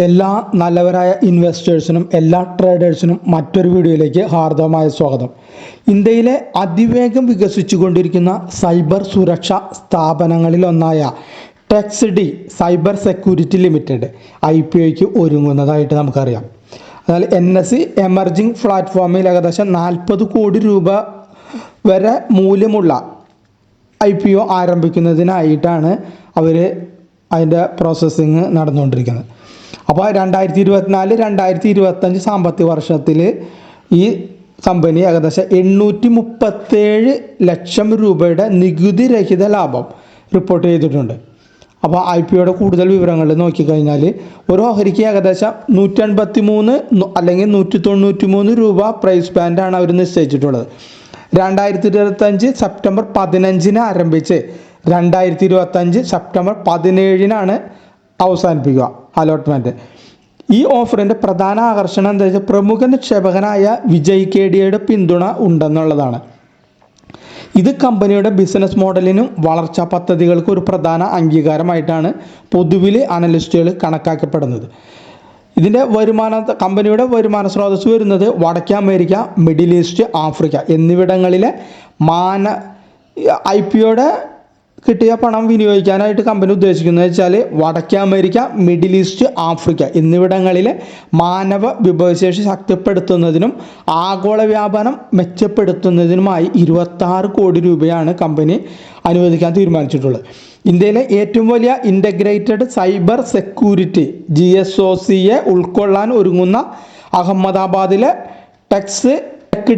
എല്ലാ നല്ലവരായ ഇൻവെസ്റ്റേഴ്സിനും എല്ലാ ട്രേഡേഴ്സിനും മറ്റൊരു വീഡിയോയിലേക്ക് ഹാർദവമായ സ്വാഗതം. ഇന്ത്യയിലെ അതിവേഗം വികസിച്ചുകൊണ്ടിരിക്കുന്ന സൈബർ സുരക്ഷാ സ്ഥാപനങ്ങളിലൊന്നായ ടെക്സ്ഡി സൈബർ സെക്യൂരിറ്റി ലിമിറ്റഡ് IPOയ്ക്ക് ഒരുങ്ങുന്നതായിട്ട് നമുക്കറിയാം. എന്നാൽ NSE എമർജിംഗ് പ്ലാറ്റ്ഫോമിൽ ഏകദേശം 40 കോടി രൂപ വരെ മൂല്യമുള്ള IPO ആരംഭിക്കുന്നതിനായിട്ടാണ് അവർ അതിൻ്റെ പ്രോസസ്സിങ് നടന്നുകൊണ്ടിരിക്കുന്നത്. അപ്പോൾ 2024-2025 സാമ്പത്തിക വർഷത്തിൽ ഈ കമ്പനി ഏകദേശം 837 ലക്ഷം രൂപയുടെ നികുതി രഹിത ലാഭം റിപ്പോർട്ട് ചെയ്തിട്ടുണ്ട്. അപ്പോൾ IPOയുടെ കൂടുതൽ വിവരങ്ങൾ നോക്കിക്കഴിഞ്ഞാൽ ഒരു ഓഹരിക്ക് ഏകദേശം 183 അല്ലെങ്കിൽ 193 രൂപ പ്രൈസ് ബാൻഡാണ് അവർ നിശ്ചയിച്ചിട്ടുള്ളത്. 2025 സെപ്റ്റംബർ 15 ആരംഭിച്ച് 2025 സെപ്റ്റംബർ 17 അവസാനിപ്പിക്കുക അലോട്ട്മെൻറ്റ്. ഈ ഓഫറിൻ്റെ പ്രധാന ആകർഷണം എന്താ വെച്ചാൽ പ്രമുഖ നിക്ഷേപകനായ വിജയ് കേഡിയയുടെ പിന്തുണ ഉണ്ടെന്നുള്ളതാണ്. ഇത് കമ്പനിയുടെ ബിസിനസ് മോഡലിനും വളർച്ചാ പദ്ധതികൾക്കും ഒരു പ്രധാന അംഗീകാരമായിട്ടാണ് പൊതുവിൽ അനലിസ്റ്റുകൾ കണക്കാക്കപ്പെടുന്നത്. ഇതിൻ്റെ കമ്പനിയുടെ വരുമാന സ്രോതസ് വരുന്നത് വടക്കേ അമേരിക്ക, മിഡിൽ ഈസ്റ്റ്, ആഫ്രിക്ക എന്നിവിടങ്ങളിലെ IPOയുടെ കിട്ടിയ പണം വിനിയോഗിക്കാനായിട്ട് കമ്പനി ഉദ്ദേശിക്കുന്നത് വെച്ചാൽ വടക്കേ അമേരിക്ക, മിഡിൽ ഈസ്റ്റ്, ആഫ്രിക്ക എന്നിവിടങ്ങളിലെ മാനവ വിഭവശേഷി ശക്തിപ്പെടുത്തുന്നതിനും ആഗോള വ്യാപാരം മെച്ചപ്പെടുത്തുന്നതിനുമായി 26 കോടി രൂപയാണ് കമ്പനി അനുവദിക്കാൻ തീരുമാനിച്ചിട്ടുള്ളത്. ഇന്ത്യയിലെ ഏറ്റവും വലിയ ഇൻ്റഗ്രേറ്റഡ് സൈബർ സെക്യൂരിറ്റി GSOCയെ ഉൾക്കൊള്ളാൻ ഒരുങ്ങുന്ന അഹമ്മദാബാദിലെ ടെക്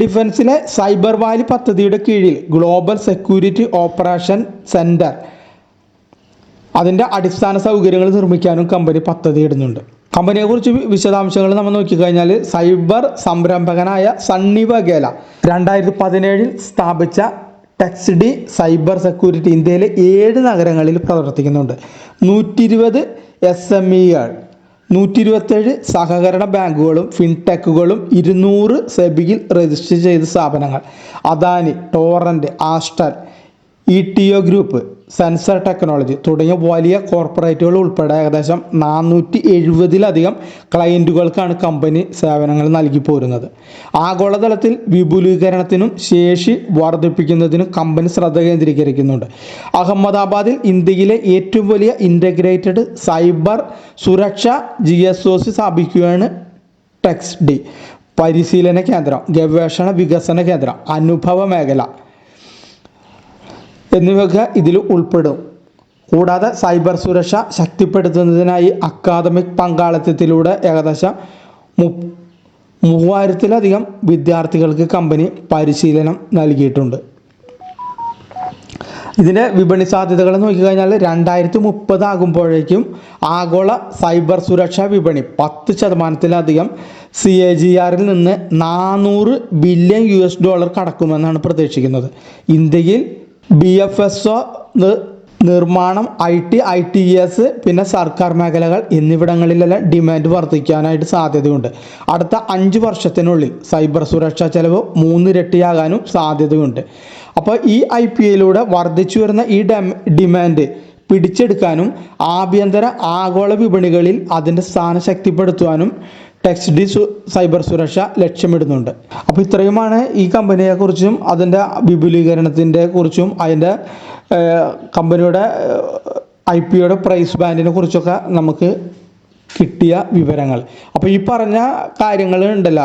ഡിഫൻസിലെ സൈബർ വാലി പദ്ധതിയുടെ കീഴിൽ ഗ്ലോബൽ സെക്യൂരിറ്റി ഓപ്പറേഷൻ സെൻറ്റർ അതിൻ്റെ അടിസ്ഥാന സൗകര്യങ്ങൾ നിർമ്മിക്കാനും കമ്പനി പദ്ധതി ഇടുന്നുണ്ട്. കമ്പനിയെക്കുറിച്ച് വിശദാംശങ്ങൾ നമ്മൾ നോക്കിക്കഴിഞ്ഞാൽ സൈബർ സംരംഭകനായ സണ്ണി വഗേല 2017 സ്ഥാപിച്ച ടെക്സ്ഡി സൈബർ സെക്യൂരിറ്റി ഇന്ത്യയിലെ 7 നഗരങ്ങളിൽ പ്രവർത്തിക്കുന്നുണ്ട്. 120 SMEകൾ, 127 സഹകരണ ബാങ്കുകളും ഫിൻടെക്കുകളും, 200 സെബിയിൽ രജിസ്റ്റർ ചെയ്ത സ്ഥാപനങ്ങൾ, Adani, torrent, Aster, ETO group, sensor technology തുടങ്ങിയ വലിയ കോർപ്പറേറ്റുകൾ ഉൾപ്പെടെ ഏകദേശം 470-ലധികം ക്ലയൻറ്റുകൾക്കാണ് കമ്പനി സേവനങ്ങൾ നൽകി പോരുന്നത്. ആഗോളതലത്തിൽ വിപുലീകരണത്തിനും ശേഷി വർദ്ധിപ്പിക്കുന്നതിനും കമ്പനി ശ്രദ്ധ കേന്ദ്രീകരിക്കുന്നുണ്ട്. അഹമ്മദാബാദിൽ ഇന്ത്യയിലെ ഏറ്റവും വലിയ ഇൻ്റഗ്രേറ്റഡ് സൈബർ സുരക്ഷാ GSOC സ്ഥാപിക്കുകയാണ് ടെക്സ്ഡി. പരിശീലന കേന്ദ്രം, ഗവേഷണ വികസന കേന്ദ്രം, അനുഭവ മേഖല എന്നിവയൊക്കെ ഇതിൽ ഉൾപ്പെടും. കൂടാതെ സൈബർ സുരക്ഷ ശക്തിപ്പെടുത്തുന്നതിനായി അക്കാദമിക് പങ്കാളിത്തത്തിലൂടെ ഏകദേശം 3000-ലധികം വിദ്യാർത്ഥികൾക്ക് കമ്പനി പരിശീലനം നൽകിയിട്ടുണ്ട്. ഇതിൻ്റെ വിപണി സാധ്യതകൾ നോക്കിക്കഴിഞ്ഞാൽ 2030 ആകുമ്പോഴേക്കും ആഗോള സൈബർ സുരക്ഷാ വിപണി 10%-ലധികം CAGRൽ നിന്ന് $400 ബില്യൺ കടക്കുമെന്നാണ് പ്രതീക്ഷിക്കുന്നത്. ഇന്ത്യയിൽ BFSO നിർമ്മാണം, IT, ITES പിന്നെ സർക്കാർ മേഖലകൾ എന്നിവിടങ്ങളിലെല്ലാം ഡിമാൻഡ് വർദ്ധിക്കാനായിട്ട് സാധ്യതയുണ്ട്. അടുത്ത 5 വർഷത്തിനുള്ളിൽ സൈബർ സുരക്ഷാ ചെലവ് 3 ഇരട്ടിയാകാനും സാധ്യതയുണ്ട്. അപ്പോൾ ഈ IPOയിലൂടെ വർദ്ധിച്ചു വരുന്ന ഈ ഡിമാൻഡ് പിടിച്ചെടുക്കാനും ആഭ്യന്തര ആഗോള വിപണികളിൽ അതിൻ്റെ സ്ഥാനം ശക്തിപ്പെടുത്തുവാനും ടെക്സ്ഡി സൈബർ സുരക്ഷ ലക്ഷ്യമിടുന്നുണ്ട്. അപ്പോൾ ഇത്രയുമാണ് ഈ കമ്പനിയെക്കുറിച്ചും അതിൻ്റെ വിപുലീകരണത്തിൻ്റെ കുറിച്ചും അതിൻ്റെ കമ്പനിയുടെ IPOയുടെ പ്രൈസ് ബാൻഡിനെ കുറിച്ചൊക്കെ നമുക്ക് കിട്ടിയ വിവരങ്ങൾ. അപ്പോൾ ഈ പറഞ്ഞ കാര്യങ്ങൾ ഉണ്ടല്ലോ,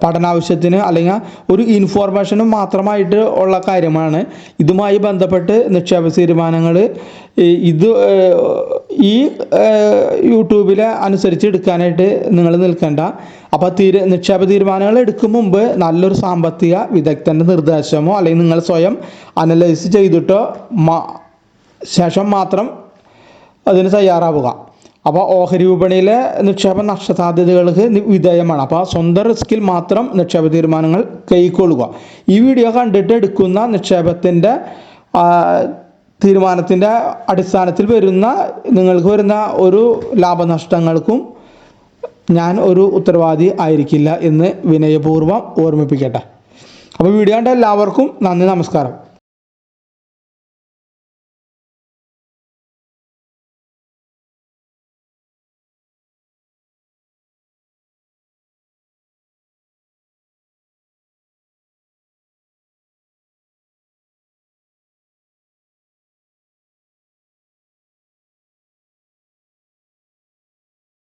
പഠനാവശ്യത്തിന് അല്ലെങ്കിൽ ഒരു ഇൻഫോർമേഷനും മാത്രമായിട്ട് ഉള്ള കാര്യമാണ്. ഇതുമായി ബന്ധപ്പെട്ട് നിക്ഷേപ തീരുമാനങ്ങൾ ഈ യൂട്യൂബിലെ അനുസരിച്ച് എടുക്കാനായിട്ട് നിങ്ങൾ നിൽക്കേണ്ട. അപ്പോൾ നിക്ഷേപ തീരുമാനങ്ങൾ എടുക്കും മുമ്പ് നല്ലൊരു സാമ്പത്തിക വിദഗ്ധൻ്റെ നിർദ്ദേശമോ അല്ലെങ്കിൽ നിങ്ങൾ സ്വയം അനലൈസ് ചെയ്തിട്ടോ ശേഷം മാത്രം അതിന് തയ്യാറാവുക. അപ്പോൾ ഓഹരി വിപണിയിലെ നിക്ഷേപ നഷ്ടസാധ്യതകൾക്ക് വിധേയമാണ്. അപ്പോൾ സ്വന്തം റിസ്കിൽ മാത്രം നിക്ഷേപ തീരുമാനങ്ങൾ കൈക്കൊള്ളുക. ഈ വീഡിയോ കണ്ടിട്ട് എടുക്കുന്ന നിക്ഷേപത്തിൻ്റെ തീരുമാനത്തിൻ്റെ അടിസ്ഥാനത്തിൽ നിങ്ങൾക്ക് വരുന്ന ഒരു ലാഭനഷ്ടങ്ങൾക്കും ഞാൻ ഒരു ഉത്തരവാദി ആയിരിക്കില്ല എന്ന് വിനയപൂർവ്വം ഓർമ്മിപ്പിക്കട്ടെ. അപ്പോൾ വീഡിയോ കണ്ട എല്ലാവർക്കും നന്ദി, നമസ്കാരം.